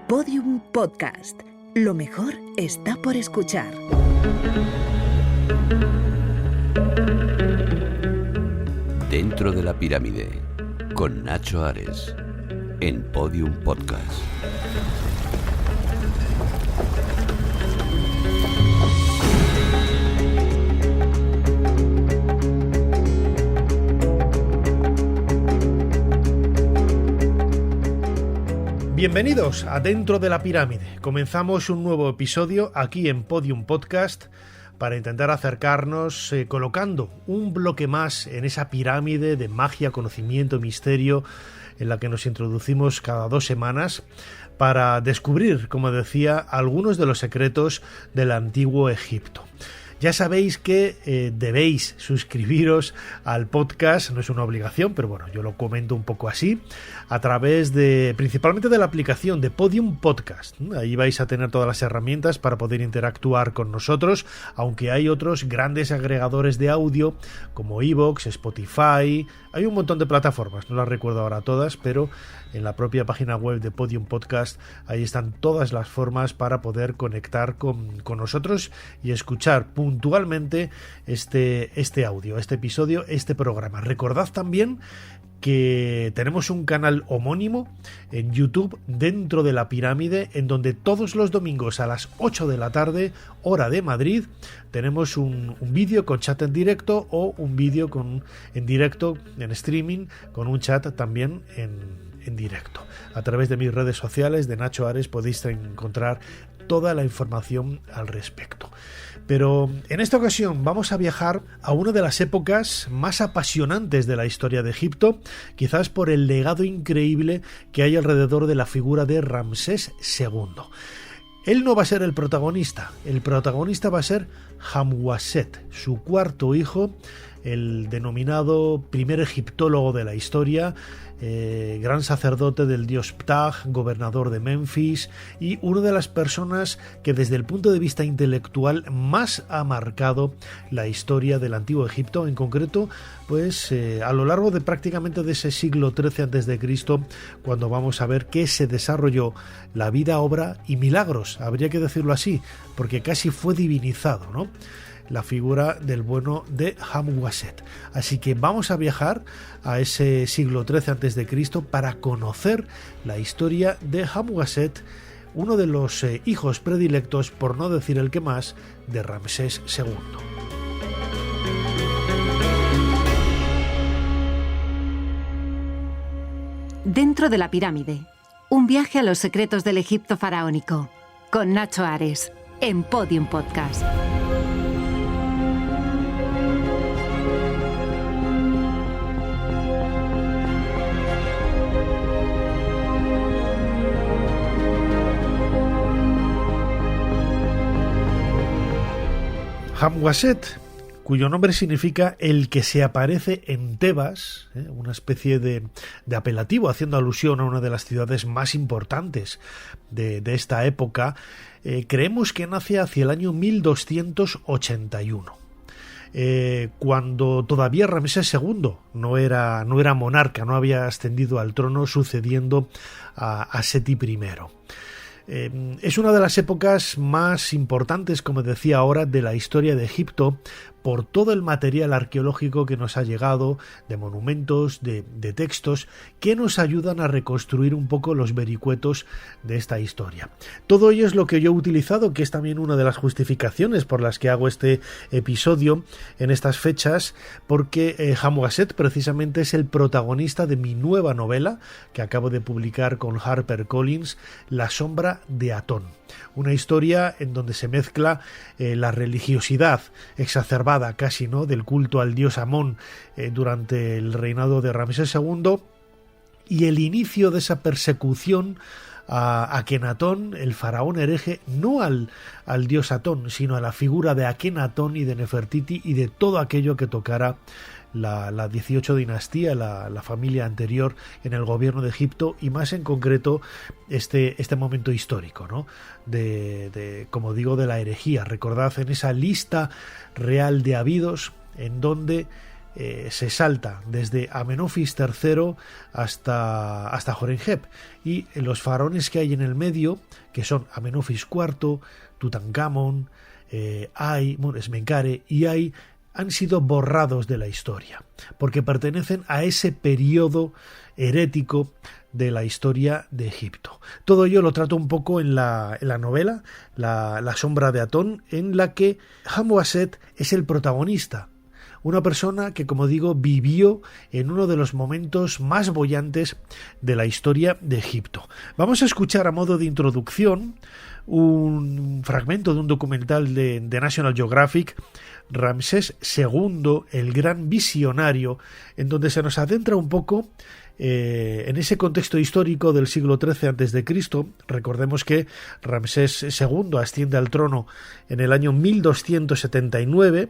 Podium Podcast. Lo mejor está por escuchar. Dentro de la pirámide, con Nacho Ares, en Podium Podcast. Bienvenidos a Dentro de la Pirámide. Comenzamos un nuevo episodio aquí en Podium Podcast para intentar acercarnos colocando un bloque más en esa pirámide de magia, conocimiento, misterio en la que nos introducimos cada 2 semanas para descubrir, como decía, algunos de los secretos del antiguo Egipto. Ya sabéis que debéis suscribiros al podcast, no es una obligación, pero bueno, yo lo comento un poco así, a través principalmente de la aplicación de Podium Podcast. Ahí vais a tener todas las herramientas para poder interactuar con nosotros, aunque hay otros grandes agregadores de audio como iVoox, Spotify, hay un montón de plataformas, no las recuerdo ahora todas, pero en la propia página web de Podium Podcast ahí están todas las formas para poder conectar con nosotros y escuchar puntualmente este audio, este episodio, este programa. Recordad también que tenemos un canal homónimo en YouTube, Dentro de la Pirámide, en donde todos los domingos a las 8 de la tarde, hora de Madrid, tenemos un vídeo con chat en directo o un vídeo en directo, en streaming, con un chat también en directo. A través de mis redes sociales de Nacho Ares podéis encontrar toda la información al respecto. Pero en esta ocasión vamos a viajar a una de las épocas más apasionantes de la historia de Egipto, quizás por el legado increíble que hay alrededor de la figura de Ramsés II. Él no va a ser el protagonista va a ser Hamwaset, su cuarto hijo, el denominado primer egiptólogo de la historia, gran sacerdote del dios Ptah, gobernador de Memphis y una de las personas que desde el punto de vista intelectual más ha marcado la historia del antiguo Egipto, en concreto pues a lo largo de prácticamente de ese siglo XIII a.C., cuando vamos a ver que se desarrolló la vida, obra y milagros, habría que decirlo así, porque casi fue divinizado, ¿no?, la figura del bueno de Hamwaset. Así que vamos a viajar a ese siglo XIII a.C. para conocer la historia de Hamwaset, uno de los hijos predilectos, por no decir el que más, de Ramsés II. Dentro de la pirámide, un viaje a los secretos del Egipto faraónico, con Nacho Ares, en Podium Podcast. Hamwaset, cuyo nombre significa el que se aparece en Tebas, una especie de apelativo haciendo alusión a una de las ciudades más importantes de esta época, creemos que nace hacia el año 1281. Cuando todavía Ramsés II no era monarca, no había ascendido al trono sucediendo a Seti I. Es una de las épocas más importantes, como decía ahora, de la historia de Egipto, por todo el material arqueológico que nos ha llegado, de monumentos, de textos, que nos ayudan a reconstruir un poco los vericuetos de esta historia. Todo ello es lo que yo he utilizado, que es también una de las justificaciones por las que hago este episodio en estas fechas, porque Hamwaset precisamente es el protagonista de mi nueva novela, que acabo de publicar con HarperCollins, La sombra de Atón. Una historia en donde se mezcla la religiosidad exacerbada casi, ¿no?, del culto al dios Amón durante el reinado de Ramsés II y el inicio de esa persecución a Akenatón, el faraón hereje, no al dios Atón, sino a la figura de Akenatón y de Nefertiti y de todo aquello que tocara la 18 dinastía, la familia anterior en el gobierno de Egipto, y más en concreto este momento histórico, ¿no?, de como digo, de la herejía. Recordad en esa lista real de habidos en donde se salta desde Amenofis III hasta Horemheb, y los faraones que hay en el medio, que son Amenofis IV, Tutankamón, Smenkhare y Ay, han sido borrados de la historia, porque pertenecen a ese periodo herético de la historia de Egipto. Todo ello lo trato un poco en la novela La sombra de Atón, en la que Hamwaset es el protagonista, una persona que, como digo, vivió en uno de los momentos más bollantes de la historia de Egipto. Vamos a escuchar a modo de introducción un fragmento de un documental de National Geographic, Ramsés II, el gran visionario, en donde se nos adentra un poco en ese contexto histórico del siglo XIII a.C. Recordemos que Ramsés II asciende al trono en el año 1279,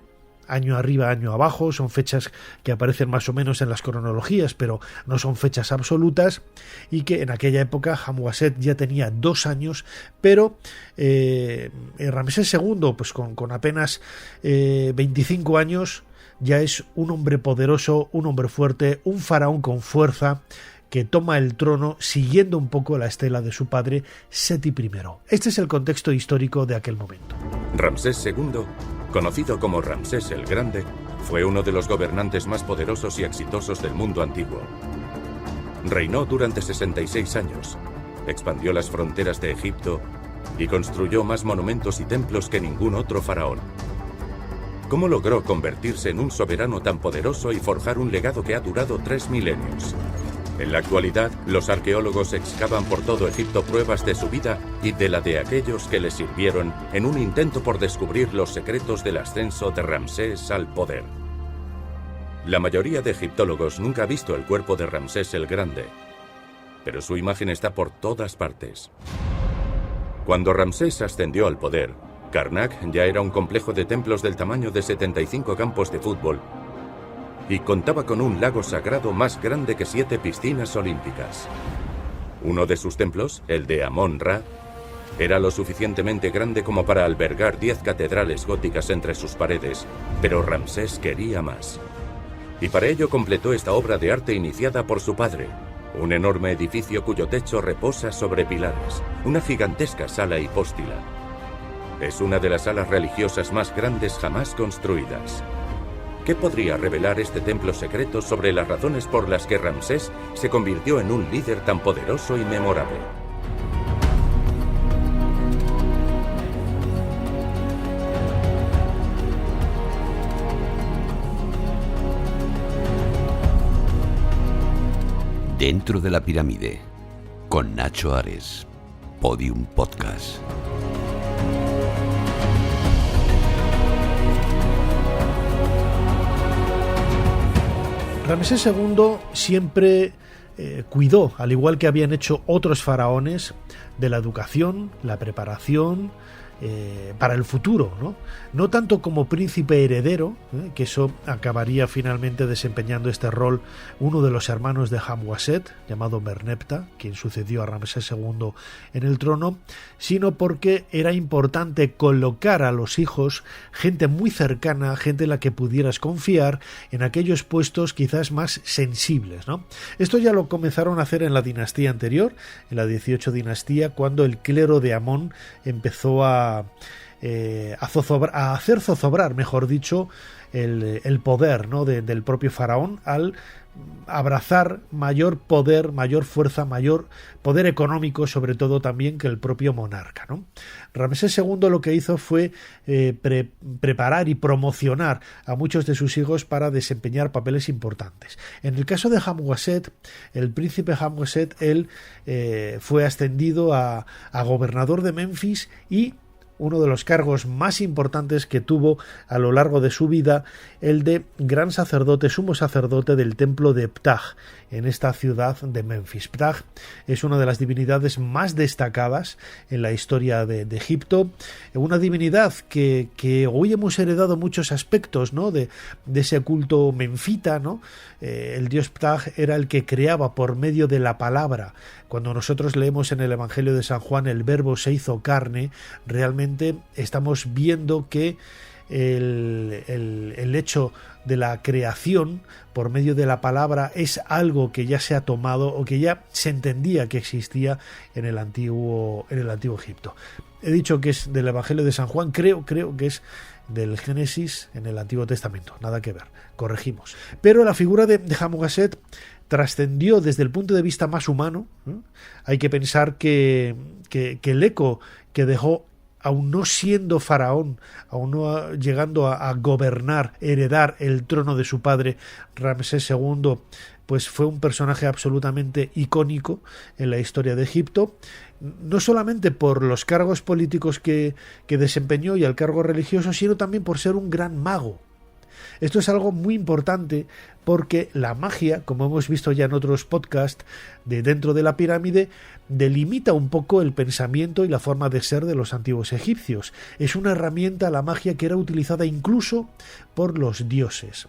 año arriba, año abajo, son fechas que aparecen más o menos en las cronologías, pero no son fechas absolutas, y que en aquella época Hamwaset ya tenía 2 años, pero Ramsés II, pues con apenas 25 años, ya es un hombre poderoso, un hombre fuerte, un faraón con fuerza, que toma el trono siguiendo un poco la estela de su padre Seti I. Este es el contexto histórico de aquel momento. Ramsés II, conocido como Ramsés el Grande, fue uno de los gobernantes más poderosos y exitosos del mundo antiguo. Reinó durante 66 años, expandió las fronteras de Egipto y construyó más monumentos y templos que ningún otro faraón. ¿Cómo logró convertirse en un soberano tan poderoso y forjar un legado que ha durado 3 milenios? En la actualidad, los arqueólogos excavan por todo Egipto pruebas de su vida y de la de aquellos que le sirvieron en un intento por descubrir los secretos del ascenso de Ramsés al poder. La mayoría de egiptólogos nunca ha visto el cuerpo de Ramsés el Grande, pero su imagen está por todas partes. Cuando Ramsés ascendió al poder, Karnak ya era un complejo de templos del tamaño de 75 campos de fútbol y contaba con un lago sagrado más grande que 7 piscinas olímpicas. Uno de sus templos, el de Amón-Ra, era lo suficientemente grande como para albergar 10 catedrales góticas entre sus paredes, pero Ramsés quería más. Y para ello completó esta obra de arte iniciada por su padre, un enorme edificio cuyo techo reposa sobre pilares, una gigantesca sala hipóstila. Es una de las salas religiosas más grandes jamás construidas. ¿Qué podría revelar este templo secreto sobre las razones por las que Ramsés se convirtió en un líder tan poderoso y memorable? Dentro de la pirámide, con Nacho Ares, Podium Podcast. Ramsés II siempre cuidó, al igual que habían hecho otros faraones, de la educación, la preparación para el futuro, no tanto como príncipe heredero, que eso acabaría finalmente desempeñando este rol uno de los hermanos de Hamwaset, llamado Merneptah, quien sucedió a Ramsés II en el trono, sino porque era importante colocar a los hijos gente muy cercana, gente en la que pudieras confiar, en aquellos puestos quizás más sensibles, Esto ya lo comenzaron a hacer en la dinastía anterior, en la 18 dinastía, cuando el clero de Amón empezó a hacer zozobrar, mejor dicho, el poder del propio faraón al abrazar mayor poder, mayor fuerza, mayor poder económico, sobre todo también, que el propio monarca, Ramsés II lo que hizo fue preparar y promocionar a muchos de sus hijos para desempeñar papeles importantes. En el caso de Hamwaset, el príncipe Hamwaset, él fue ascendido a gobernador de Memphis, y uno de los cargos más importantes que tuvo a lo largo de su vida, el de gran sacerdote, sumo sacerdote del templo de Ptah, en esta ciudad de Memphis. Ptah es una de las divinidades más destacadas en la historia de Egipto, una divinidad que hoy hemos heredado muchos aspectos, de ese culto menfita, El dios Ptah era el que creaba por medio de la palabra. Cuando nosotros leemos en el Evangelio de San Juan el verbo se hizo carne, realmente estamos viendo que el hecho de la creación por medio de la palabra es algo que ya se ha tomado o que ya se entendía que existía en el antiguo Egipto. He dicho que es del Evangelio de San Juan, creo que es del Génesis en el Antiguo Testamento, nada que ver, corregimos. Pero la figura de Hamuraset trascendió desde el punto de vista más humano. Hay que pensar que el eco que dejó, aún no siendo faraón, aún no llegando a gobernar, heredar el trono de su padre Ramsés II, pues fue un personaje absolutamente icónico en la historia de Egipto, no solamente por los cargos políticos que desempeñó y el cargo religioso, sino también por ser un gran mago. Esto es algo muy importante porque la magia, como hemos visto ya en otros podcasts de Dentro de la Pirámide, delimita un poco el pensamiento y la forma de ser de los antiguos egipcios. Es una herramienta, la magia, que era utilizada incluso por los dioses.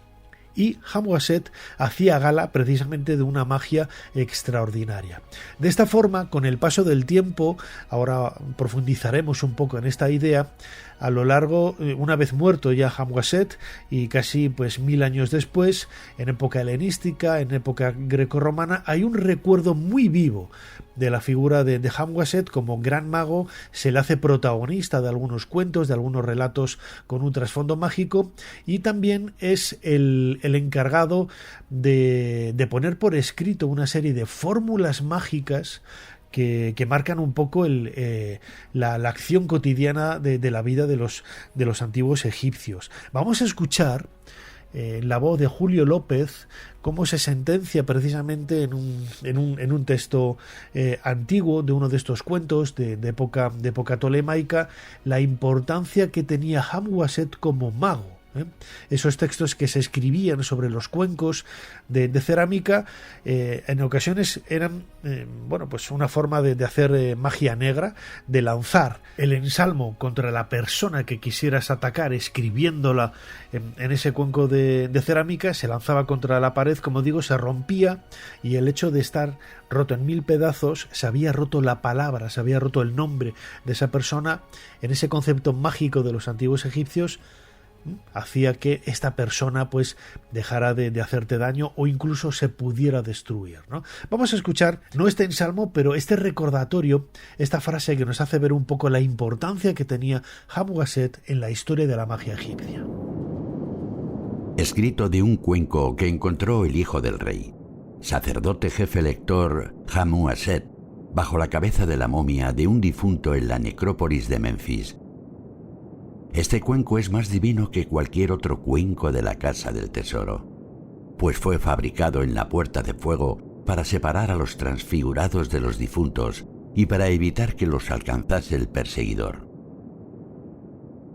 Y Hamuraset hacía gala precisamente de una magia extraordinaria. De esta forma, con el paso del tiempo, ahora profundizaremos un poco en esta idea, a lo largo, una vez muerto ya Hamuraset, y casi 1000 años después, en época helenística, en época grecorromana, hay un recuerdo muy vivo de la figura de Hamuraset como gran mago. Se le hace protagonista de algunos cuentos, de algunos relatos con un trasfondo mágico, y también es el encargado de poner por escrito una serie de fórmulas mágicas que marcan un poco la acción cotidiana de la vida de los antiguos egipcios. Vamos a escuchar la voz de Julio López cómo se sentencia precisamente en un texto antiguo de uno de estos cuentos de época tolemaica, la importancia que tenía Hamuraset como mago. Esos textos que se escribían sobre los cuencos de cerámica en ocasiones eran una forma de hacer magia negra, de lanzar el ensalmo contra la persona que quisieras atacar escribiéndola en ese cuenco de cerámica. Se lanzaba contra la pared, como digo, se rompía, y el hecho de estar roto en 1000 pedazos, se había roto la palabra, se había roto el nombre de esa persona. En ese concepto mágico de los antiguos egipcios, hacía que esta persona dejara de hacerte daño o incluso se pudiera destruir, ¿no? Vamos a escuchar no este ensalmo, pero este recordatorio, esta frase que nos hace ver un poco la importancia que tenía Hamuraset en la historia de la magia egipcia. Escrito de un cuenco que encontró el hijo del rey, sacerdote jefe lector Hamuraset, bajo la cabeza de la momia de un difunto en la necrópolis de Menfis. Este cuenco es más divino que cualquier otro cuenco de la Casa del Tesoro, pues fue fabricado en la Puerta de Fuego para separar a los transfigurados de los difuntos y para evitar que los alcanzase el perseguidor.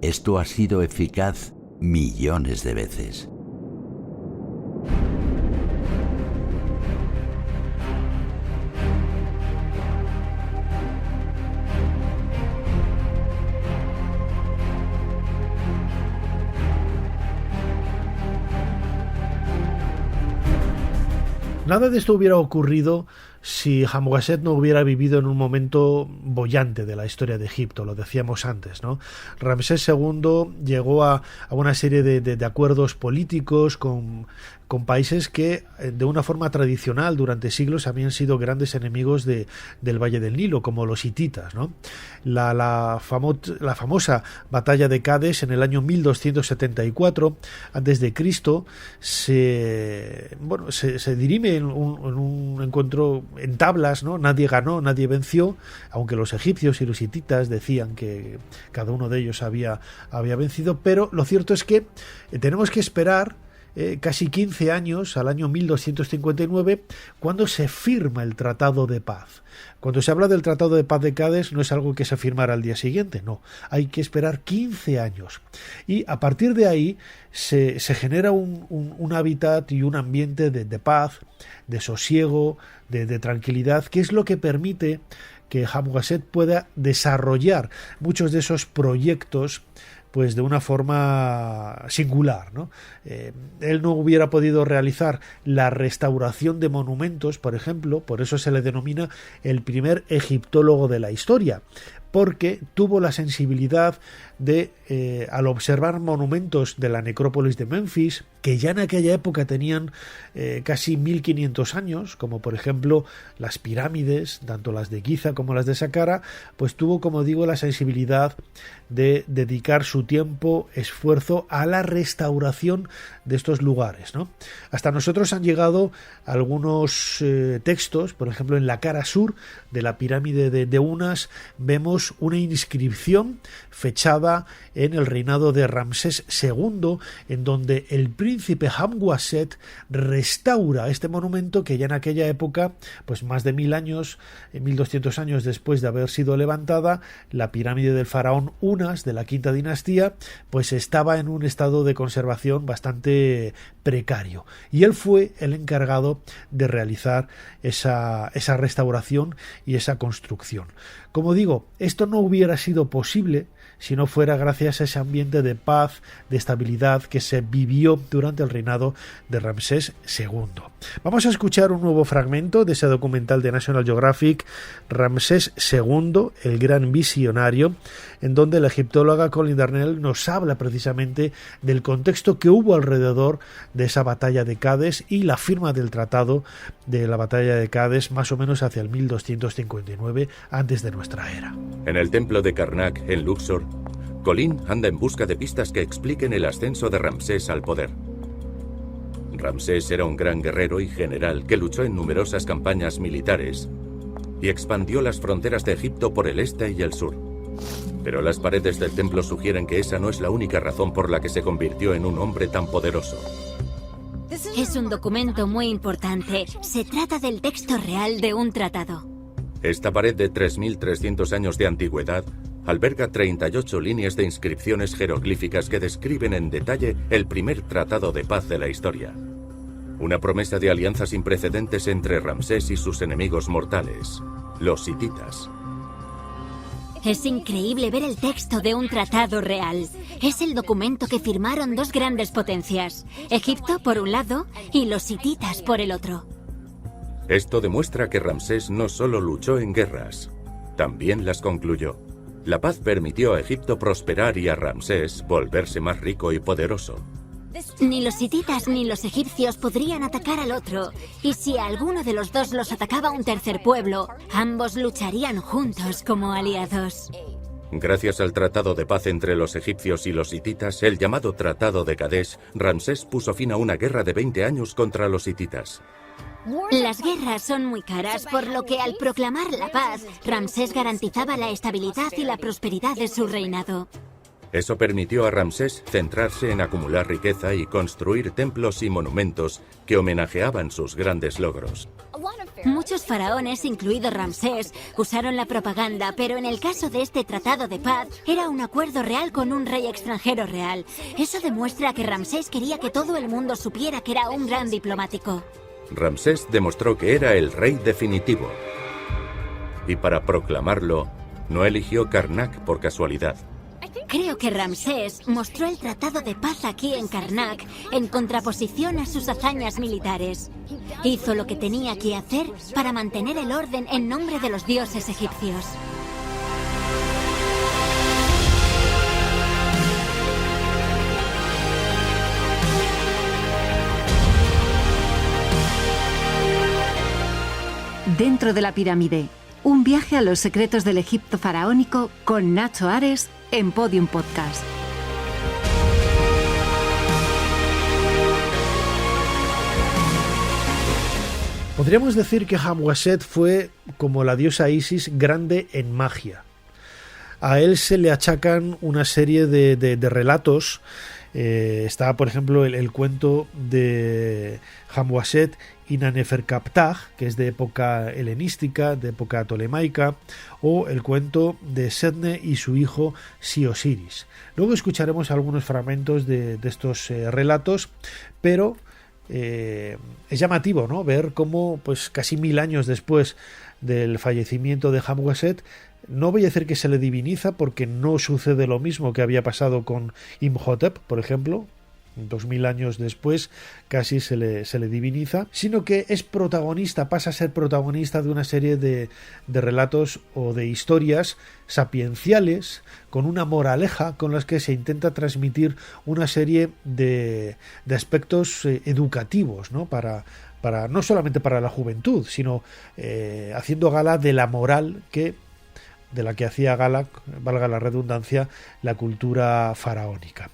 Esto ha sido eficaz millones de veces. Nada de esto hubiera ocurrido si Hamuraset no hubiera vivido en un momento boyante de la historia de Egipto, lo decíamos antes, ¿no? Ramsés II llegó a una serie de acuerdos políticos con países que de una forma tradicional durante siglos habían sido grandes enemigos del Valle del Nilo, como los hititas, ¿no? La famosa batalla de Cades en el año 1274 a.C. se dirime en un encuentro en tablas, ¿no? Nadie ganó, nadie venció, aunque los egipcios y los hititas decían que cada uno de ellos había vencido, pero lo cierto es que tenemos que esperar casi 15 años, al año 1259, cuando se firma el Tratado de Paz. Cuando se habla del Tratado de Paz de Cades, no es algo que se firmara al día siguiente, no, hay que esperar 15 años. Y a partir de ahí se genera un hábitat y un ambiente de paz, de sosiego, de tranquilidad, que es lo que permite que Hamuraset pueda desarrollar muchos de esos proyectos de una forma singular, ¿no? Él no hubiera podido realizar la restauración de monumentos, por ejemplo, por eso se le denomina el primer egiptólogo de la historia, porque tuvo la sensibilidad de, al observar monumentos de la necrópolis de Memphis, que ya en aquella época tenían casi 1500 años, como por ejemplo las pirámides, tanto las de Giza como las de Saqqara, pues tuvo, como digo, la sensibilidad de dedicar su tiempo, esfuerzo a la restauración de estos lugares, ¿no? Hasta nosotros han llegado algunos textos, por ejemplo, en la cara sur de la pirámide de Unas vemos una inscripción fechada en el reinado de Ramsés II, en donde el príncipe Hamwaset restaura este monumento que ya en aquella época, pues más de 1000 años, 1200 años después de haber sido levantada, la pirámide del faraón Unas de la quinta dinastía, pues estaba en un estado de conservación bastante precario, y él fue el encargado de realizar esa restauración y esa construcción. Como digo, esto no hubiera sido posible si no fuera gracias a ese ambiente de paz, de estabilidad que se vivió durante el reinado de Ramsés II. Vamos a escuchar un nuevo fragmento de ese documental de National Geographic, Ramsés II, el gran visionario, en donde la egiptóloga Colin Darnell nos habla precisamente del contexto que hubo alrededor de esa batalla de Cádiz y la firma del tratado de la batalla de Cádiz más o menos hacia el 1259 antes de nuestra era. En el templo de Karnak, en Luxor, Colin anda en busca de pistas que expliquen el ascenso de Ramsés al poder. Ramsés era un gran guerrero y general que luchó en numerosas campañas militares y expandió las fronteras de Egipto por el este y el sur. Pero las paredes del templo sugieren que esa no es la única razón por la que se convirtió en un hombre tan poderoso. Es un documento muy importante. Se trata del texto real de un tratado. Esta pared de 3300 años de antigüedad alberga 38 líneas de inscripciones jeroglíficas que describen en detalle el primer tratado de paz de la historia. Una promesa de alianza sin precedentes entre Ramsés y sus enemigos mortales, los hititas. Es increíble ver el texto de un tratado real. Es el documento que firmaron dos grandes potencias, Egipto por un lado y los hititas por el otro. Esto demuestra que Ramsés no solo luchó en guerras, también las concluyó. La paz permitió a Egipto prosperar y a Ramsés volverse más rico y poderoso. Ni los hititas ni los egipcios podrían atacar al otro, y si a alguno de los dos los atacaba un tercer pueblo, ambos lucharían juntos como aliados. Gracias al tratado de paz entre los egipcios y los hititas, el llamado Tratado de Kadesh, Ramsés puso fin a una guerra de 20 años contra los hititas. Las guerras son muy caras, por lo que al proclamar la paz, Ramsés garantizaba la estabilidad y la prosperidad de su reinado. Eso permitió a Ramsés centrarse en acumular riqueza y construir templos y monumentos que homenajeaban sus grandes logros. Muchos faraones, incluido Ramsés, usaron la propaganda, pero en el caso de este tratado de paz, era un acuerdo real con un rey extranjero real. Eso demuestra que Ramsés quería que todo el mundo supiera que era un gran diplomático. Ramsés demostró que era el rey definitivo. Y para proclamarlo, no eligió Karnak por casualidad. Creo que Ramsés mostró el tratado de paz aquí en Karnak en contraposición a sus hazañas militares. Hizo lo que tenía que hacer para mantener el orden en nombre de los dioses egipcios. Dentro de la pirámide, un viaje a los secretos del Egipto faraónico con Nacho Ares en Podium Podcast. Podríamos decir que Hamwaset fue, como la diosa Isis, grande en magia. A él se le achacan una serie de relatos. Está, por ejemplo, el cuento de Hamwaset y Naneferkaptah, que es de época helenística, de época tolemaica, o el cuento de Setne y su hijo Siosiris. Luego escucharemos algunos fragmentos de estos relatos, pero es llamativo, ¿no?, ver cómo, pues, casi 1000 años después del fallecimiento de Hamwaset, no voy a decir que se le diviniza, porque no sucede lo mismo que había pasado con Imhotep, por ejemplo, 2000 años después casi se le diviniza, sino que es protagonista, pasa a ser protagonista de una serie de relatos o de historias sapienciales con una moraleja con las que se intenta transmitir una serie de aspectos educativos, ¿no? Para no solamente para la juventud, sino haciendo gala de la moral de la que hacía gala, valga la redundancia, la cultura faraónica.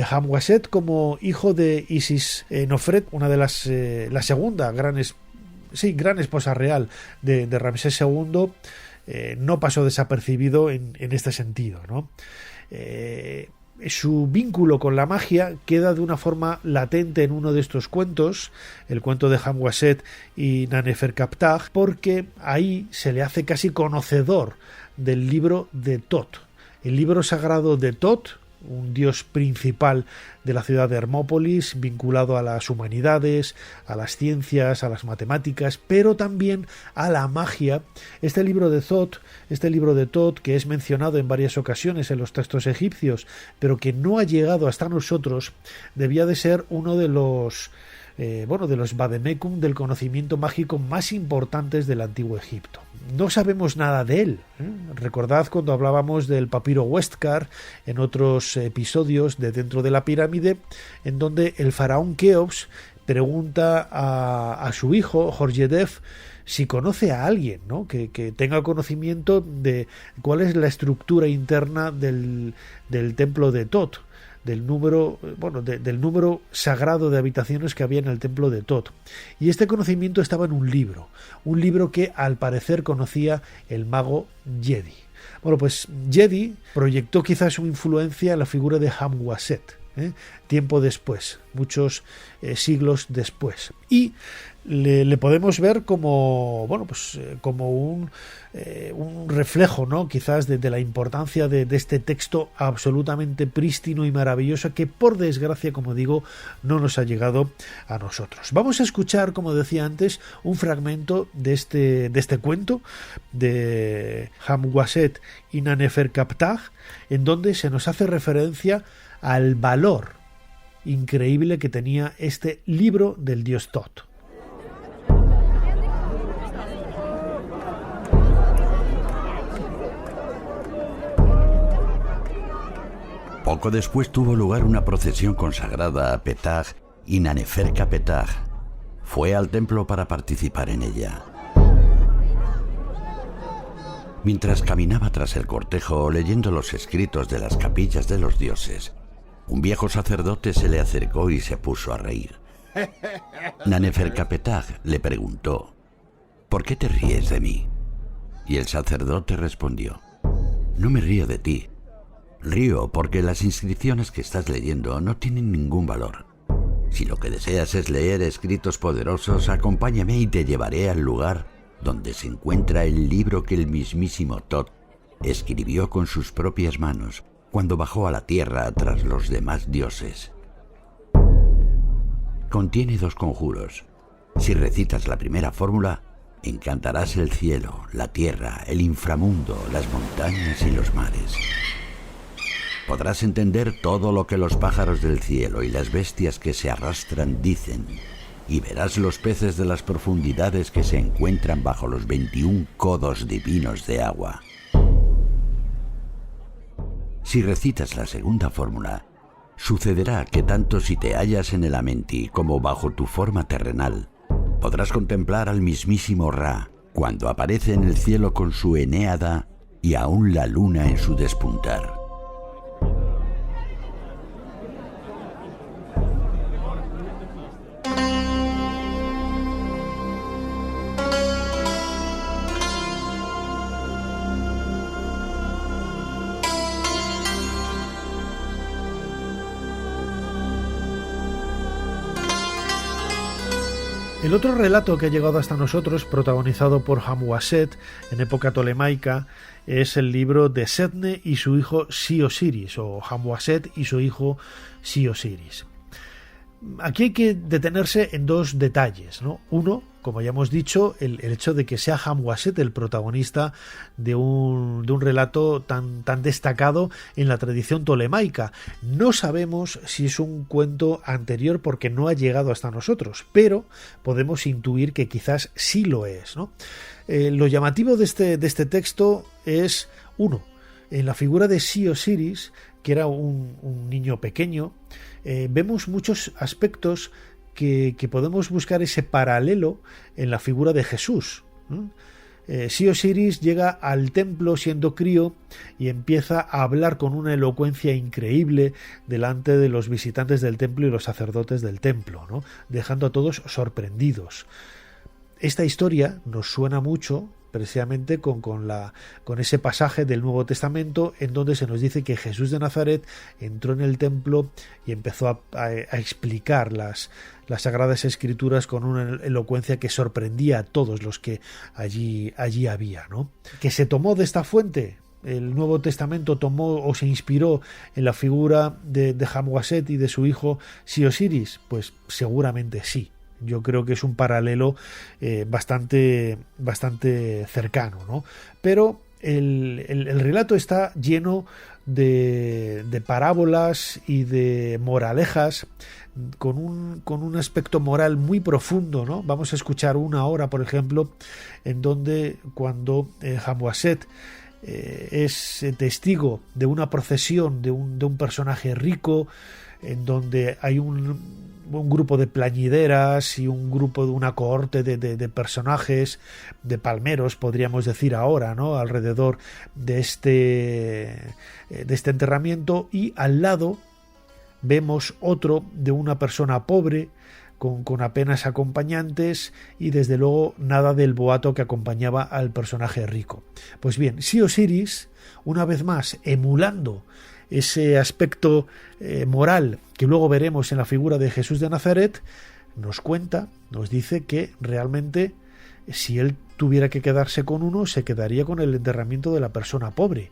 Hamwaset, como hijo de Isis Nofret, una de la segunda gran esposa real de Ramsés II, no pasó desapercibido en este sentido, ¿no? Su vínculo con la magia queda de una forma latente en uno de estos cuentos, el cuento de Hamwaset y Naneferkaptah, porque ahí se le hace casi conocedor del libro de Tot, el libro sagrado de Tot, un dios principal de la ciudad de Hermópolis, vinculado a las humanidades, a las ciencias, a las matemáticas, pero también a la magia. Este libro de Tot, que es mencionado en varias ocasiones en los textos egipcios, pero que no ha llegado hasta nosotros, debía de ser uno de los vademecum del conocimiento mágico más importantes del antiguo Egipto. No sabemos nada de él. Recordad cuando hablábamos del papiro Westcar en otros episodios de Dentro de la Pirámide, en donde el faraón Keops pregunta a su hijo Horjedef si conoce a alguien, ¿no? que tenga conocimiento de cuál es la estructura interna del templo de Tot, del número sagrado de habitaciones que había en el templo de Tot. Y este conocimiento estaba en un libro que al parecer conocía el mago Yedi. Bueno, pues Yedi proyectó quizás su influencia en la figura de Hamwaset, tiempo después, muchos siglos después. Y le podemos ver como un reflejo, ¿no? Quizás de la importancia de este texto absolutamente prístino y maravilloso que, por desgracia, como digo, no nos ha llegado a nosotros. Vamos a escuchar, como decía antes, un fragmento de este cuento de Hamwaset y Naneferkaptah, en donde se nos hace referencia al valor increíble que tenía este libro del dios Tot. Poco después tuvo lugar una procesión consagrada a Petah y Naneferkaptah fue al templo para participar en ella. Mientras caminaba tras el cortejo leyendo los escritos de las capillas de los dioses, un viejo sacerdote se le acercó y se puso a reír. Naneferkaptah le preguntó: ¿por qué te ríes de mí? Y el sacerdote respondió: no me río de ti. Río porque las inscripciones que estás leyendo no tienen ningún valor. Si lo que deseas es leer escritos poderosos, acompáñame y te llevaré al lugar donde se encuentra el libro que el mismísimo Tot escribió con sus propias manos cuando bajó a la tierra tras los demás dioses. Contiene 2 conjuros. Si recitas la primera fórmula, encantarás el cielo, la tierra, el inframundo, las montañas y los mares. Podrás entender todo lo que los pájaros del cielo y las bestias que se arrastran dicen, y verás los peces de las profundidades que se encuentran bajo los 21 codos divinos de agua. Si recitas la segunda fórmula, sucederá que tanto si te hallas en el Amenti como bajo tu forma terrenal, podrás contemplar al mismísimo Ra cuando aparece en el cielo con su Enéada y aún la luna en su despuntar. El otro relato que ha llegado hasta nosotros, protagonizado por Hamwaset en época tolemaica, es el libro de Setne y su hijo Si-Osiris, o Hamwaset y su hijo Si-Osiris. Aquí hay que detenerse en dos detalles, ¿no? Uno, como ya hemos dicho, el hecho de que sea Hamwaset el protagonista de un relato tan destacado en la tradición tolemaica. No sabemos si es un cuento anterior porque no ha llegado hasta nosotros, pero podemos intuir que quizás sí lo es, ¿no? Lo llamativo de este texto es, uno, en la figura de Si-Osiris, que era un niño pequeño, vemos muchos aspectos que podemos buscar ese paralelo en la figura de Jesús. Si-Osiris llega al templo siendo crío y empieza a hablar con una elocuencia increíble delante de los visitantes del templo y los sacerdotes del templo, ¿no? Dejando a todos sorprendidos. Esta historia nos suena mucho precisamente con ese pasaje del Nuevo Testamento en donde se nos dice que Jesús de Nazaret entró en el templo y empezó a explicar las Sagradas Escrituras con una elocuencia que sorprendía a todos los que allí había, ¿no? Que se tomó de esta fuente. El Nuevo Testamento tomó o se inspiró en la figura de Hamwaset y de su hijo Si-Osiris, pues seguramente sí. Yo creo que es un paralelo bastante cercano, ¿no? Pero el relato está lleno de parábolas y de moralejas con un aspecto moral muy profundo, ¿no? Vamos a escuchar una ahora, por ejemplo, en donde cuando Hamwaset es testigo de una procesión de un personaje rico, en donde hay un grupo de plañideras y un grupo de una cohorte de personajes, de palmeros, podríamos decir ahora, ¿no? Alrededor de este enterramiento, y al lado vemos otro de una persona pobre con apenas acompañantes y desde luego nada del boato que acompañaba al personaje rico. Pues bien, Si-Osiris, una vez más emulando ese aspecto moral que luego veremos en la figura de Jesús de Nazaret, nos dice que realmente si él tuviera que quedarse con uno, se quedaría con el enterramiento de la persona pobre,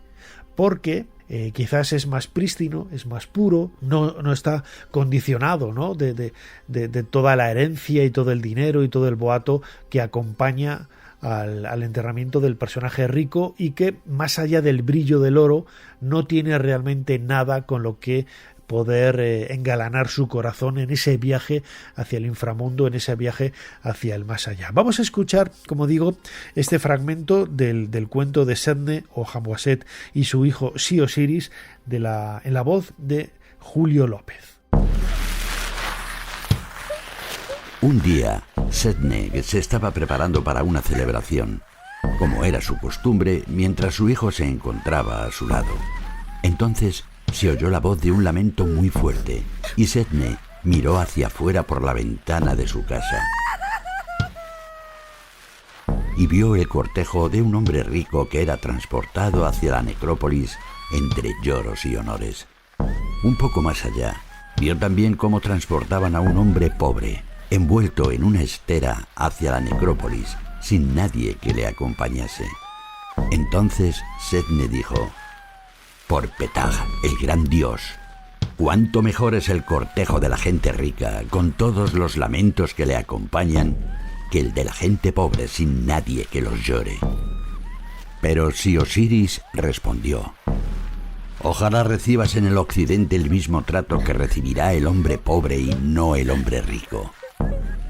porque quizás es más prístino, es más puro, no está condicionado, ¿no? de toda la herencia y todo el dinero y todo el boato que acompaña al enterramiento del personaje rico, y que más allá del brillo del oro no tiene realmente nada con lo que poder engalanar su corazón en ese viaje hacia el inframundo, en ese viaje hacia el más allá. Vamos a escuchar, como digo, este fragmento del cuento de Sedne o Hamwaset y su hijo Si-Osiris en la voz de Julio López. Un día, Sedne se estaba preparando para una celebración, como era su costumbre, mientras su hijo se encontraba a su lado. Entonces se oyó la voz de un lamento muy fuerte, y Sedne miró hacia afuera por la ventana de su casa y vio el cortejo de un hombre rico que era transportado hacia la necrópolis entre lloros y honores. Un poco más allá, vio también cómo transportaban a un hombre pobre, envuelto en una estera hacia la necrópolis, sin nadie que le acompañase. Entonces Sedne dijo: «Por Petah, el gran dios, cuánto mejor es el cortejo de la gente rica, con todos los lamentos que le acompañan, que el de la gente pobre sin nadie que los llore». Pero Si-Osiris respondió: «Ojalá recibas en el occidente el mismo trato que recibirá el hombre pobre y no el hombre rico».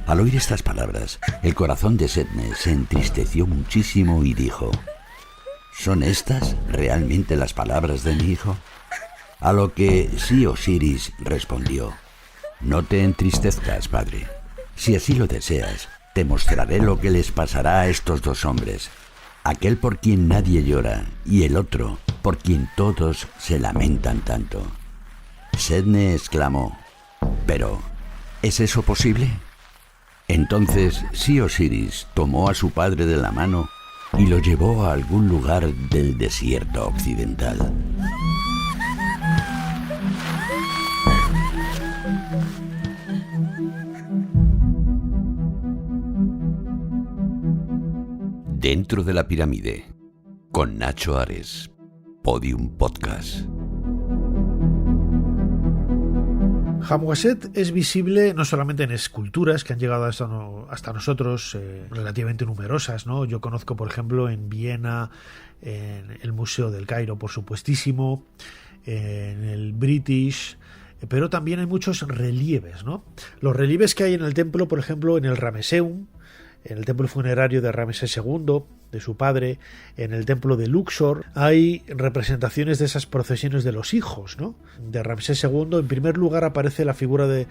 Al oír estas palabras, el corazón de Sedne se entristeció muchísimo y dijo: ¿son estas realmente las palabras de mi hijo? A lo que Si-Osiris respondió: «No te entristezcas, padre. Si así lo deseas, te mostraré lo que les pasará a estos dos hombres, aquel por quien nadie llora y el otro por quien todos se lamentan tanto». Sedne exclamó: «¿Pero es eso posible?». Entonces Si-Osiris tomó a su padre de la mano y lo llevó a algún lugar del desierto occidental. Dentro de la pirámide, con Nacho Ares, Podium Podcast. Hamwaset es visible no solamente en esculturas que han llegado hasta nosotros, relativamente numerosas, ¿no? Yo conozco, por ejemplo, en Viena, en el Museo del Cairo, por supuestísimo, en el British, pero también hay muchos relieves, ¿no? Los relieves que hay en el templo, por ejemplo, en el Ramesseum, en el templo funerario de Ramsés II, de su padre, en el templo de Luxor, hay representaciones de esas procesiones de los hijos, ¿no? De Ramsés II. En primer lugar aparece la figura de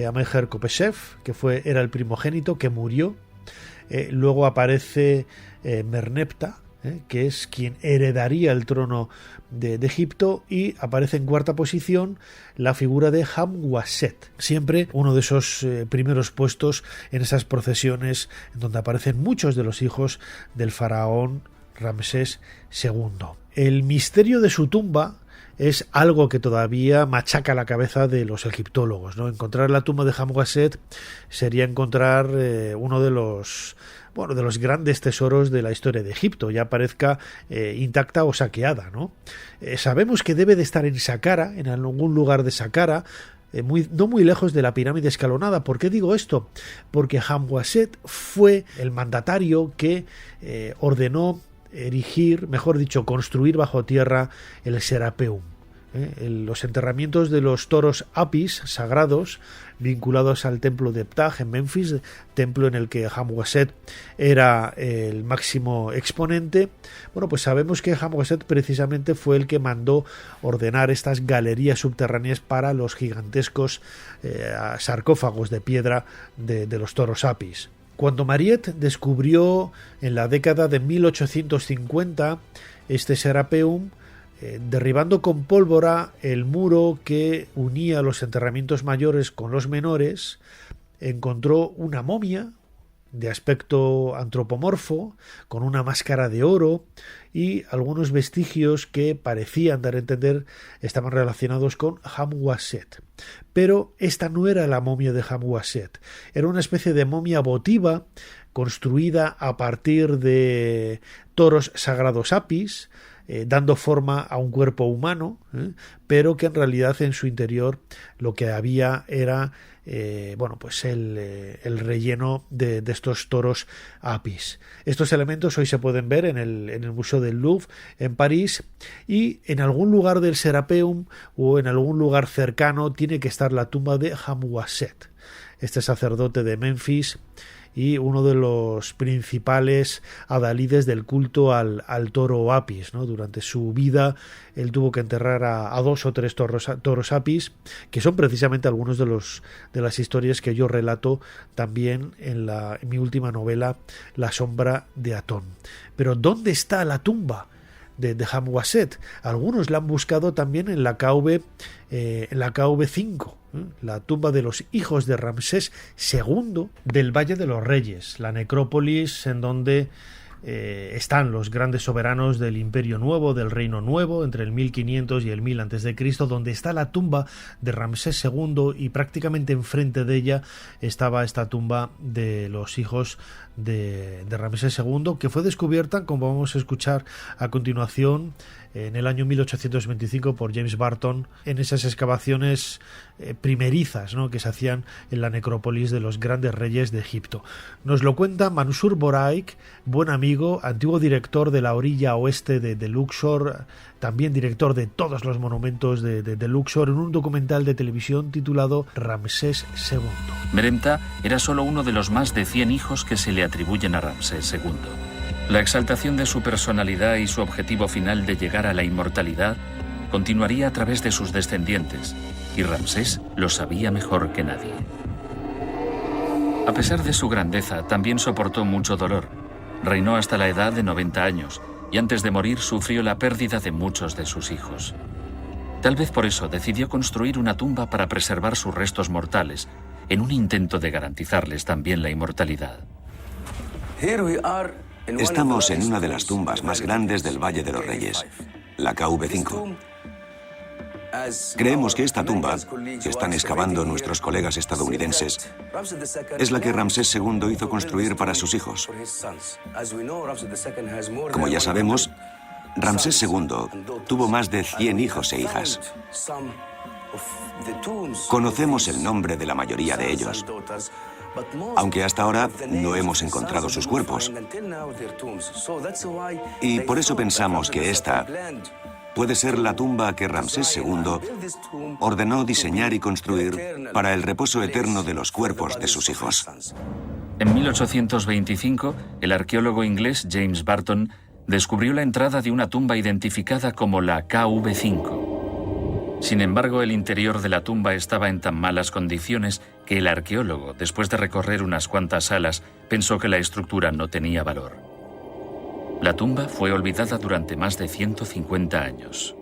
Amenhotep, que era el primogénito, que murió. Luego aparece Merneptah, que es quien heredaría el trono de Egipto, y aparece en cuarta posición la figura de Hamwaset, siempre uno de esos primeros puestos en esas procesiones en donde aparecen muchos de los hijos del faraón Ramsés II. El misterio de su tumba es algo que todavía machaca la cabeza de los egiptólogos, ¿no? Encontrar la tumba de Hamwaset sería encontrar uno de los grandes tesoros de la historia de Egipto, ya parezca intacta o saqueada, ¿no? Sabemos que debe de estar en Saqqara, en algún lugar de Saqqara, no muy lejos de la pirámide escalonada. ¿Por qué digo esto? Porque Hamwaset fue el mandatario que ordenó erigir, mejor dicho, construir bajo tierra el Serapeum. Los enterramientos de los toros Apis sagrados vinculados al templo de Ptah en Memphis, templo en el que Hamwaset era el máximo exponente. Bueno, pues sabemos que Hamwaset precisamente fue el que mandó ordenar estas galerías subterráneas para los gigantescos sarcófagos de piedra de los toros Apis. Cuando Mariette descubrió en la década de 1850 este Serapeum, derribando con pólvora el muro que unía los enterramientos mayores con los menores, encontró una momia de aspecto antropomorfo, con una máscara de oro y algunos vestigios que parecían dar a entender estaban relacionados con Hamwaset. Pero esta no era la momia de Hamwaset, era una especie de momia votiva construida a partir de toros sagrados Apis, dando forma a un cuerpo humano, pero que en realidad en su interior lo que había era el relleno de estos toros Apis. Estos elementos hoy se pueden ver en el Museo del Louvre en París, y en algún lugar del Serapeum o en algún lugar cercano tiene que estar la tumba de Hamwaset, este sacerdote de Memphis y uno de los principales adalides del culto al toro Apis, ¿no? Durante su vida él tuvo que enterrar a 2 o 3 toros Apis, que son precisamente algunos de las historias que yo relato también en mi última novela, La sombra de Atón. Pero ¿dónde está la tumba de Hamwaset? Algunos la han buscado también en la KV5, la tumba de los hijos de Ramsés II del Valle de los Reyes, la necrópolis en donde están los grandes soberanos del Imperio Nuevo, del Reino Nuevo, entre el 1500 y el 1000 a.C., donde está la tumba de Ramsés II, y prácticamente enfrente de ella estaba esta tumba de los hijos de Ramsés II, que fue descubierta, como vamos a escuchar a continuación, en el año 1825 por James Barton, en esas excavaciones primerizas, ¿no?, que se hacían en la necrópolis de los grandes reyes de Egipto. Nos lo cuenta Mansour Boraik, buen amigo, antiguo director de la orilla oeste de Luxor, también director de todos los monumentos de Luxor, en un documental de televisión titulado Ramsés II. Merneptah era solo uno de los más de 100 hijos que se le atribuyen a Ramsés II. La exaltación de su personalidad y su objetivo final de llegar a la inmortalidad continuaría a través de sus descendientes, y Ramsés lo sabía mejor que nadie. A pesar de su grandeza, también soportó mucho dolor. Reinó hasta la edad de 90 años, y antes de morir sufrió la pérdida de muchos de sus hijos. Tal vez por eso decidió construir una tumba para preservar sus restos mortales, en un intento de garantizarles también la inmortalidad. Estamos en una de las tumbas más grandes del Valle de los Reyes, la KV5. Creemos que esta tumba, que están excavando nuestros colegas estadounidenses, es la que Ramsés II hizo construir para sus hijos. Como ya sabemos, Ramsés II tuvo más de 100 hijos e hijas. Conocemos el nombre de la mayoría de ellos, aunque hasta ahora no hemos encontrado sus cuerpos. Y por eso pensamos que esta puede ser la tumba que Ramsés II ordenó diseñar y construir para el reposo eterno de los cuerpos de sus hijos. En 1825, el arqueólogo inglés James Barton descubrió la entrada de una tumba identificada como la KV5. Sin embargo, el interior de la tumba estaba en tan malas condiciones que el arqueólogo, después de recorrer unas cuantas salas, pensó que la estructura no tenía valor. La tumba fue olvidada durante más de 150 años.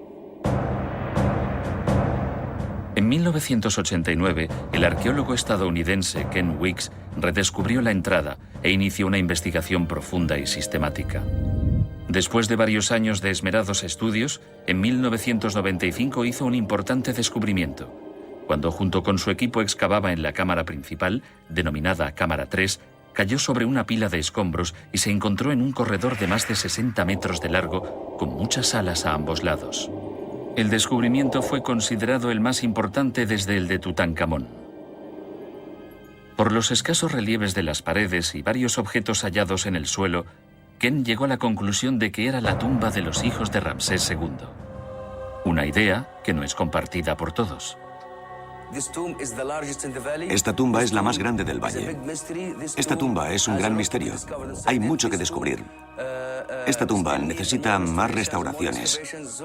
En 1989, el arqueólogo estadounidense Ken Weeks redescubrió la entrada e inició una investigación profunda y sistemática. Después de varios años de esmerados estudios, en 1995 hizo un importante descubrimiento. Cuando junto con su equipo excavaba en la cámara principal, denominada Cámara 3, cayó sobre una pila de escombros y se encontró en un corredor de más de 60 metros de largo, con muchas salas a ambos lados. El descubrimiento fue considerado el más importante desde el de Tutankamón. Por los escasos relieves de las paredes y varios objetos hallados en el suelo, Ken llegó a la conclusión de que era la tumba de los hijos de Ramsés II. Una idea que no es compartida por todos. Esta tumba es la más grande del valle. Esta tumba es un gran misterio. Hay mucho que descubrir. Esta tumba necesita más restauraciones,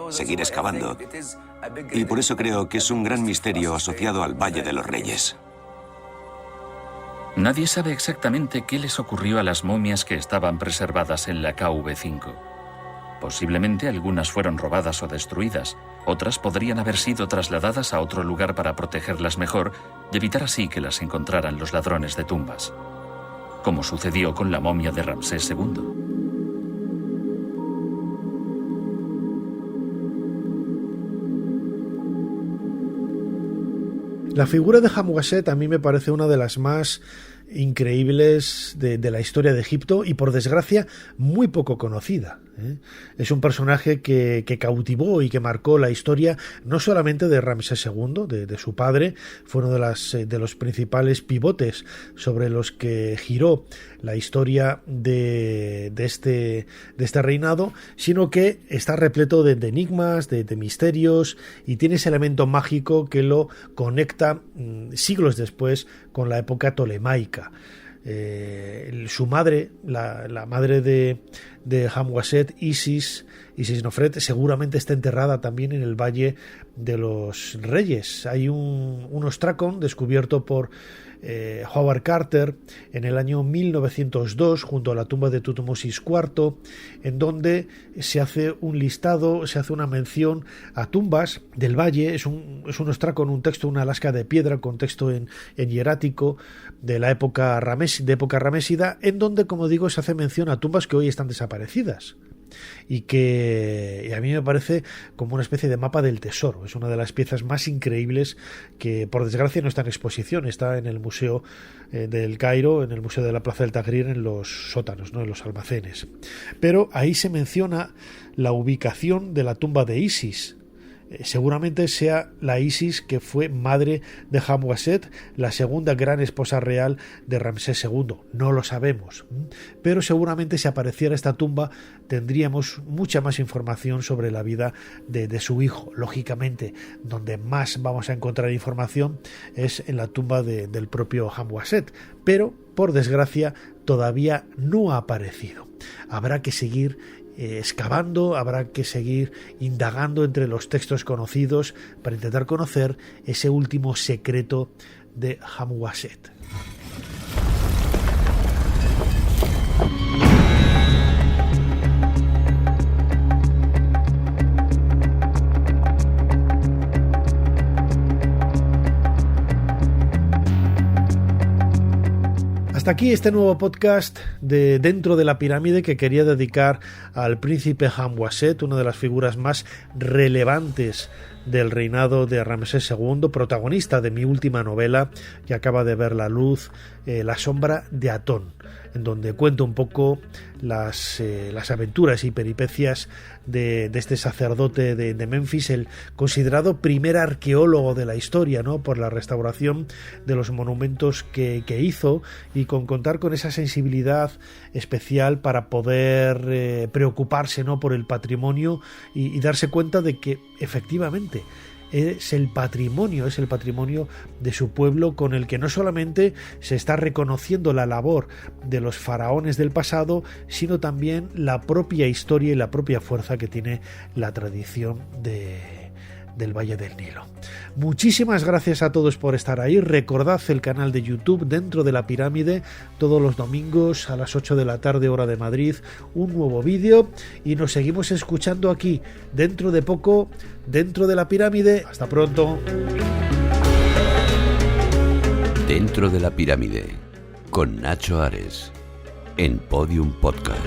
seguir excavando, y por eso creo que es un gran misterio asociado al Valle de los Reyes. Nadie sabe exactamente qué les ocurrió a las momias que estaban preservadas en la KV5. Posiblemente algunas fueron robadas o destruidas, otras podrían haber sido trasladadas a otro lugar para protegerlas mejor y evitar así que las encontraran los ladrones de tumbas, como sucedió con la momia de Ramsés II. La figura de Hamwaset a mí me parece una de las más increíbles de la historia de Egipto y, por desgracia, muy poco conocida. Es un personaje que cautivó y que marcó la historia no solamente de Ramsés II, de su padre, fue uno de los principales pivotes sobre los que giró la historia de este reinado, sino que está repleto de enigmas, de misterios, y tiene ese elemento mágico que lo conecta siglos después con la época tolemaica. Su madre, la madre de Hamwaset, Isis Nofret, seguramente está enterrada también en el Valle de los Reyes. Hay un ostracón descubierto por Howard Carter en el año 1902 junto a la tumba de Tutmosis IV, en donde se hace un listado, se hace una mención a tumbas del valle. Es un ostracón, un texto, una lasca de piedra con texto en hierático de la época ramésida, en donde, como digo, se hace mención a tumbas que hoy están desaparecidas. Y que a mí me parece como una especie de mapa del tesoro. Es una de las piezas más increíbles que, por desgracia, no está en exposición. Está en el Museo del Cairo, en el Museo de la Plaza del Tahrir, en los sótanos, ¿no?, en los almacenes. Pero ahí se menciona la ubicación de la tumba de Isis. Seguramente sea la Isis que fue madre de Hamwaset, la segunda gran esposa real de Ramsés II. No lo sabemos, pero seguramente si apareciera esta tumba tendríamos mucha más información sobre la vida de su hijo. Lógicamente, donde más vamos a encontrar información es en la tumba del propio Hamwaset, pero por desgracia todavía no ha aparecido. Habrá que seguir excavando, habrá que seguir indagando entre los textos conocidos para intentar conocer ese último secreto de Hamwaset. Hasta Hasta aquí este nuevo podcast de Dentro de la Pirámide que quería dedicar al príncipe Hamwaset, una de las figuras más relevantes del reinado de Ramsés II, protagonista de mi última novela que acaba de ver la luz, La sombra de Atón, en donde cuento un poco las aventuras y peripecias de este sacerdote de Memphis, el considerado primer arqueólogo de la historia, ¿no?, por la restauración de los monumentos que hizo, y con contar con esa sensibilidad especial para poder preocuparse, ¿no?, por el patrimonio y darse cuenta de que efectivamente es el patrimonio de su pueblo, con el que no solamente se está reconociendo la labor de los faraones del pasado, sino también la propia historia y la propia fuerza que tiene la tradición del Valle del Nilo. Muchísimas gracias a todos por estar ahí. Recordad el canal de YouTube Dentro de la Pirámide, todos los domingos a las 8 de la tarde hora de Madrid, un nuevo vídeo, y nos seguimos escuchando aquí dentro de poco, Dentro de la Pirámide. Hasta pronto. Dentro de la Pirámide, con Nacho Ares, en Podium Podcast.